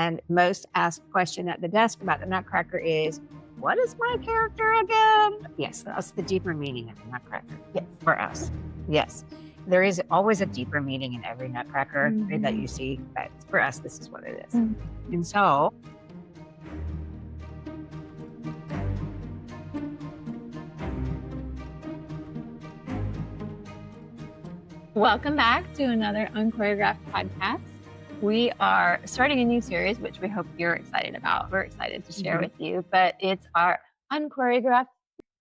And most asked question at the desk about the Nutcracker is, what is my character again? Yes, that's the deeper meaning of the Nutcracker. Yes, for us. Yes. There is always a deeper meaning in every Nutcracker that you see, but for us, this is what it is. And so, welcome back to another Unchoreographed podcast. We are starting a new series, which we hope you're excited about. We're excited to share with you, but it's our Unchoreographed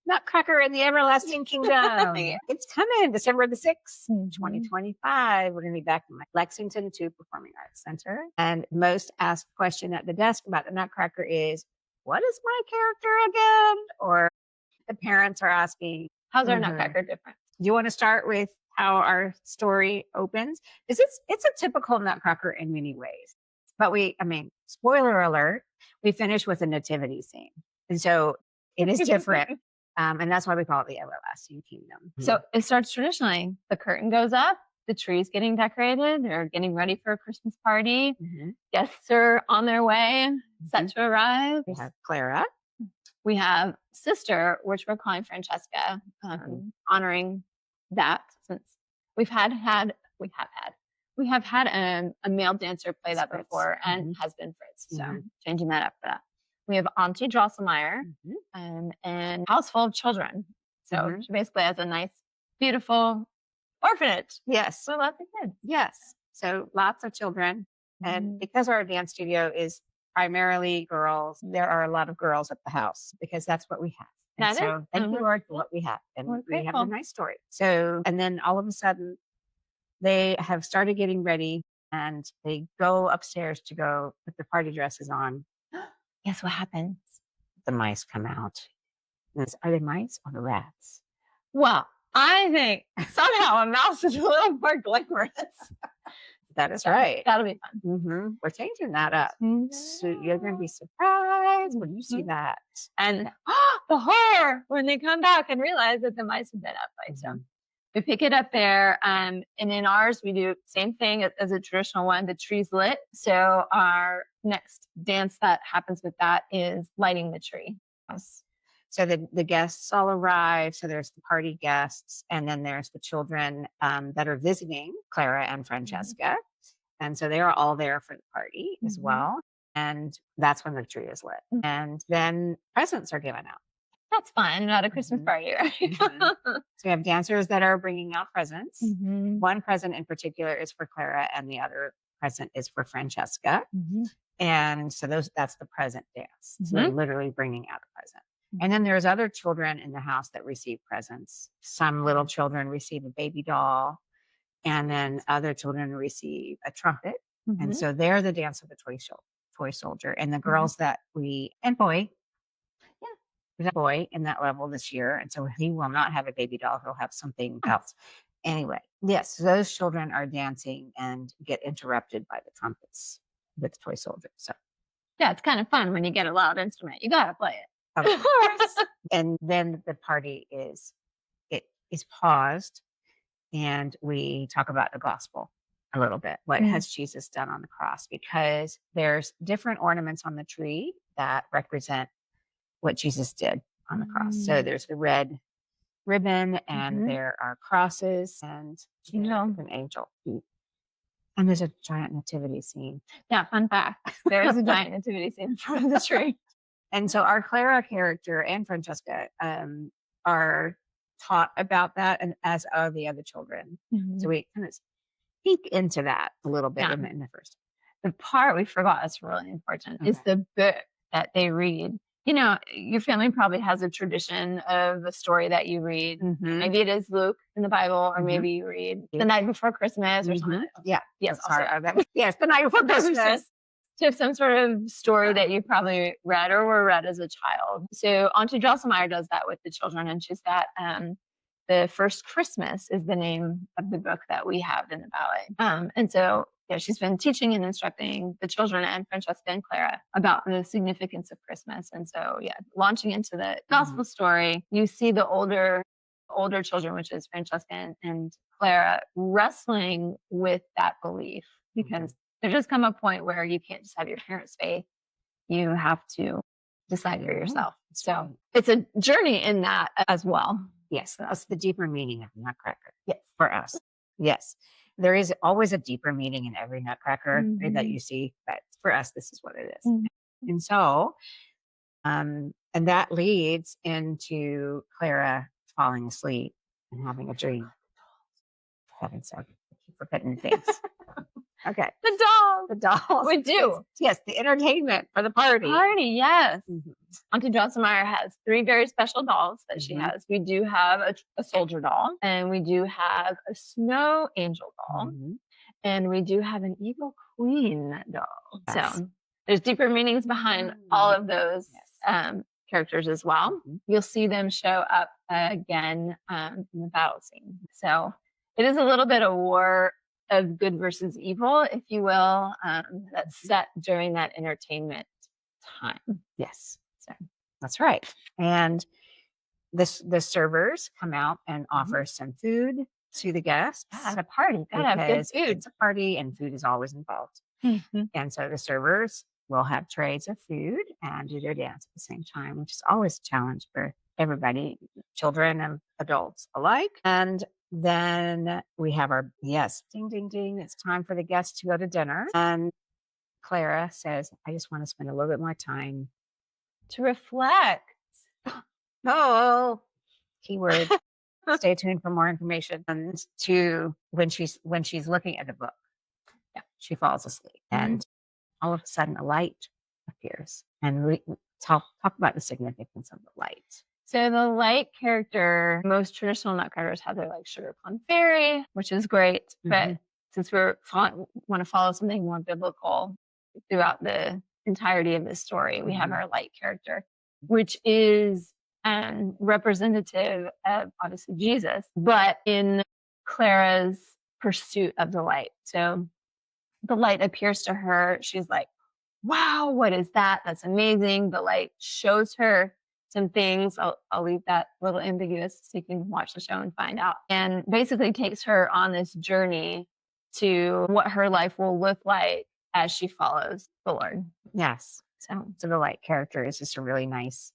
Nutcracker in the Everlasting Kingdom. It's coming December the 6th, 2025. We're going to be back in Lexington 2 Performing Arts Center. And most asked question at the desk about the Nutcracker is, what is my character again? Or the parents are asking, how's our Nutcracker different? Do you want to start with how our story opens? It's a typical Nutcracker in many ways. But spoiler alert, we finish with a nativity scene. And so it is different. And that's why we call it the Everlasting Kingdom. So it starts traditionally. The curtain goes up, the tree's getting decorated, they're getting ready for a Christmas party. Guests are on their way, set to arrive. We have Clara. We have Sister, which we're calling Francesca, honoring that, since we have had a male dancer play that before, and has been Fritz. So changing that up for that. We have Auntie Drosselmeyer and house full of children. So she basically has a nice, beautiful orphanage. Yes. So lots of kids. Yes. So lots of children. And because our dance studio is primarily girls, there are a lot of girls at the house because that's what we have. And so thank you, Lord, for what we have. And we have a nice story. So, and then all of a sudden they have started getting ready and they go upstairs to go put their party dresses on. Guess what happens? The mice come out. Are they mice or the rats? Well, I think somehow a mouse is a little more glamorous. That is right. That'll be fun. We're changing that up. So you're going to be surprised when you see that. And the horror when they come back and realize that the mice have been up by some. We pick it up there. And in ours, we do same thing as a traditional one. The tree's lit. So our next dance that happens with that is lighting the tree. So the guests all arrive. So there's the party guests, and then there's the children that are visiting Clara and Francesca. And so they're all there for the party as well. And that's when the tree is lit. And then presents are given out. That's fun. Not a Christmas party, right? So we have dancers that are bringing out presents. One present in particular is for Clara, and the other present is for Francesca. And so that's the present dance. So they're literally bringing out a present. And then there's other children in the house that receive presents. Some little children receive a baby doll, and then other children receive a trumpet. And so they're the dance of the toy soldier. And the girls and boy, there's a boy in that level this year. And so he will not have a baby doll. He'll have something else. Anyway, yes, those children are dancing and get interrupted by the trumpets with the toy soldier. So yeah, it's kind of fun when you get a loud instrument. You got to play it. Of course. And then the party is paused, and we talk about the gospel a little bit. What has Jesus done on the cross? Because there's different ornaments on the tree that represent what Jesus did on the cross. So there's the red ribbon, and there are crosses, and an angel. And there's a giant nativity scene. Yeah, fun fact. There is a giant nativity scene in front of the tree. And so our Clara character and Francesca are taught about that, and as are the other children. So we kind of peek into that a little bit in the first. The part we forgot that's really important is the book that they read. You know, your family probably has a tradition of a story that you read. Maybe it is Luke in the Bible, or maybe you read The Night Before Christmas or something. Yeah. Yes. Yes, The Night Before Christmas. To have some sort of story that you probably read or were read as a child. So Auntie Drosselmeyer does that with the children, and she's got The First Christmas is the name of the book that we have in the ballet. And so she's been teaching and instructing the children and Francesca and Clara about the significance of Christmas. And so launching into the gospel story, you see the older children, which is Francesca and Clara, wrestling with that belief because There just come a point where you can't just have your parents' faith. You have to decide for yourself. So it's a journey in that as well. Yes, that's the deeper meaning of the Nutcracker. Yes, for us. Yes, there is always a deeper meaning in every Nutcracker that you see, but for us, this is what it is. And so, and that leads into Clara falling asleep and having a dream. For heaven's sake, I keep forgetting things. Okay. The dolls. The dolls. We do. Yes, the entertainment for the party. Yes. Auntie Drosselmeyer has 3 very special dolls that she has. We do have a soldier doll, and we do have a snow angel doll, and we do have an evil queen doll. Yes. So there's deeper meanings behind all of those characters as well. You'll see them show up again in the battle scene. So it is a little bit of war of good versus evil, if you will, that's set during that entertainment time. Yes, so that's right. And the servers come out and offer some food to the guests. At a party, gotta have good food. It's a party, and food is always involved. And so the servers will have trays of food and do their dance at the same time, which is always a challenge for everybody, children and adults alike. And then we have our, ding, ding, ding. It's time for the guests to go to dinner. And Clara says, I just want to spend a little bit more time to reflect. Oh, keyword. Stay tuned for more information. And to when she's looking at the book, she falls asleep. And all of a sudden a light appears. And we talk about the significance of the light. So the light character, most traditional Nutcrackers have their sugar plum fairy, which is great. But since we want to follow something more biblical throughout the entirety of this story, we have our light character, which is representative of obviously Jesus, but in Clara's pursuit of the light. So the light appears to her. She's like, wow, what is that? That's amazing. The light shows her some things. I'll leave that a little ambiguous so you can watch the show and find out. And basically takes her on this journey to what her life will look like as she follows the Lord. Yes. So the light character is just a really nice,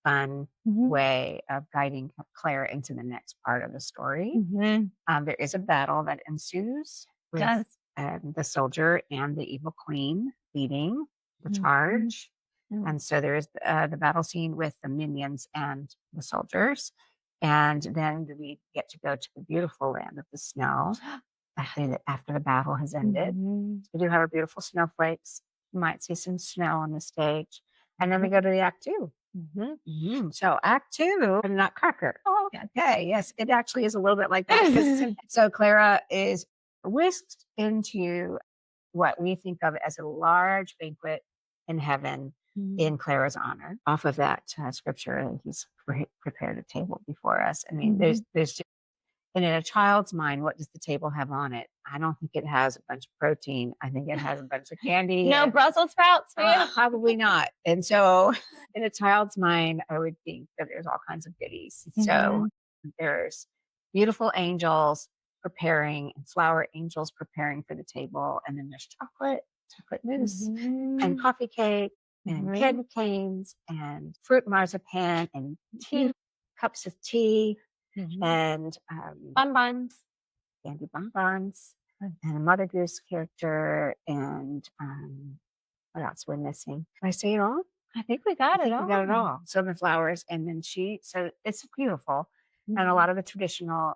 fun way of guiding Clara into the next part of the story. There is a battle that ensues with the soldier and the evil queen leading the charge. And so there is the battle scene with the minions and the soldiers. And then we get to go to the beautiful land of the snow after the battle has ended. So we do have our beautiful snowflakes. You might see some snow on the stage. And then we go to the Act 2. So Act 2 of Nutcracker. Oh, okay. Yes, it actually is a little bit like that. So Clara is whisked into what we think of as a large banquet in heaven in Clara's honor. Off of that scripture, he's prepared a table before us. I mean, there's just, and in a child's mind, what does the table have on it? I don't think it has a bunch of protein. I think it has a bunch of candy. No Brussels sprouts for you? Probably not. And so in a child's mind, I would think that there's all kinds of goodies. So there's beautiful angels preparing, and flower angels preparing for the table. And then there's chocolate mousse and coffee cake and candy canes and fruit marzipan and tea, cups of tea and bonbons, candy bonbons, and a Mother Goose character. And what else we're missing? Did I say it all? I think we got it all. We got it all. So the flowers, and then so it's beautiful. And a lot of the traditional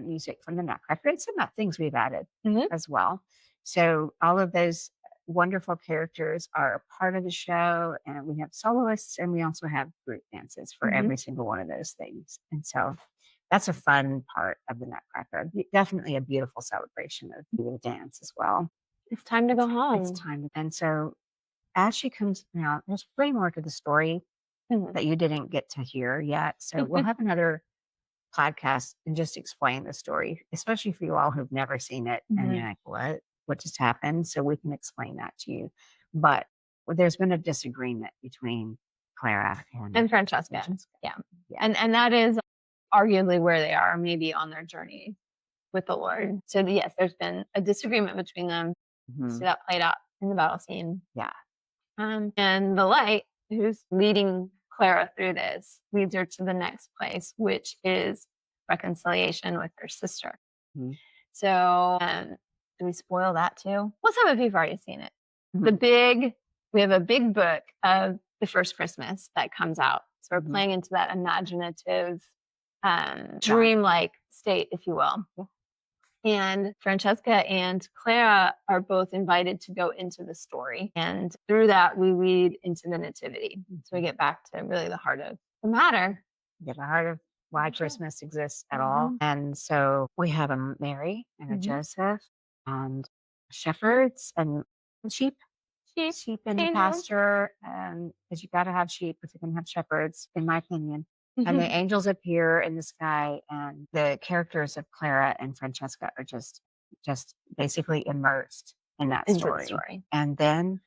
music from the Nutcracker, and some things we've added as well. So all of those wonderful characters are a part of the show, and we have soloists, and we also have group dances for every single one of those things. And so that's a fun part of the Nutcracker. Definitely a beautiful celebration of the dance as well. It's time to go home. It's time. And so as she comes out, there's way more to the story that you didn't get to hear yet. So we'll have another podcast and just explain the story, especially for you all who've never seen it. And you're like, what just happened? So we can explain that to you. But there's been a disagreement between Clara and Francesca. Yeah. And that is arguably where they are, maybe on their journey with the Lord. So yes, there's been a disagreement between them. So that played out in the battle scene. Yeah. And the light, who's leading Clara through this, leads her to the next place, which is reconciliation with her sister. So, do we spoil that too? Well, some of you have already seen it. We have a big book of the first Christmas that comes out. So we're playing into that imaginative, dreamlike state, if you will. Yeah. And Francesca and Clara are both invited to go into the story. And through that, we lead into the Nativity. So we get back to really the heart of the matter. Get the heart of why Christmas exists at all. And so we have a Mary and a Joseph and shepherds and sheep. Sheep in the pasture. Because you got to have sheep if you're going to have shepherds, in my opinion. And the angels appear in the sky, and the characters of Clara and Francesca are just basically immersed in that story. And then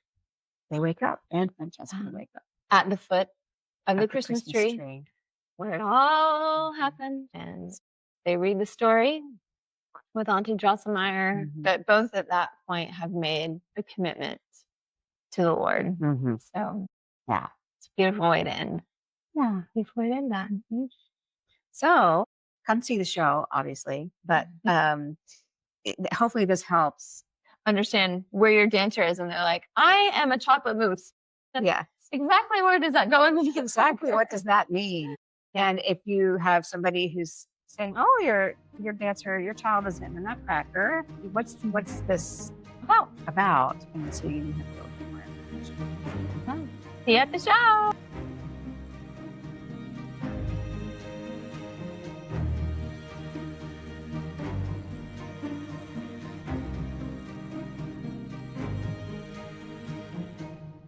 they wake up, and Francesca wake up at the foot of the Christmas tree, where it all happened. And they read the story with Auntie Drosselmeyer, but both at that point have made a commitment to the Lord. So yeah, it's a beautiful way to end. Yeah, beautiful way to end that. So come see the show, obviously, but hopefully this helps understand where your dancer is. And they're like, I am a chocolate mousse. Yeah. Exactly where does that go? Exactly what does that mean? And if you have somebody who's saying, oh, your dancer, your child is in the Nutcracker, what's this about? And so you have to look more information. See you at the show.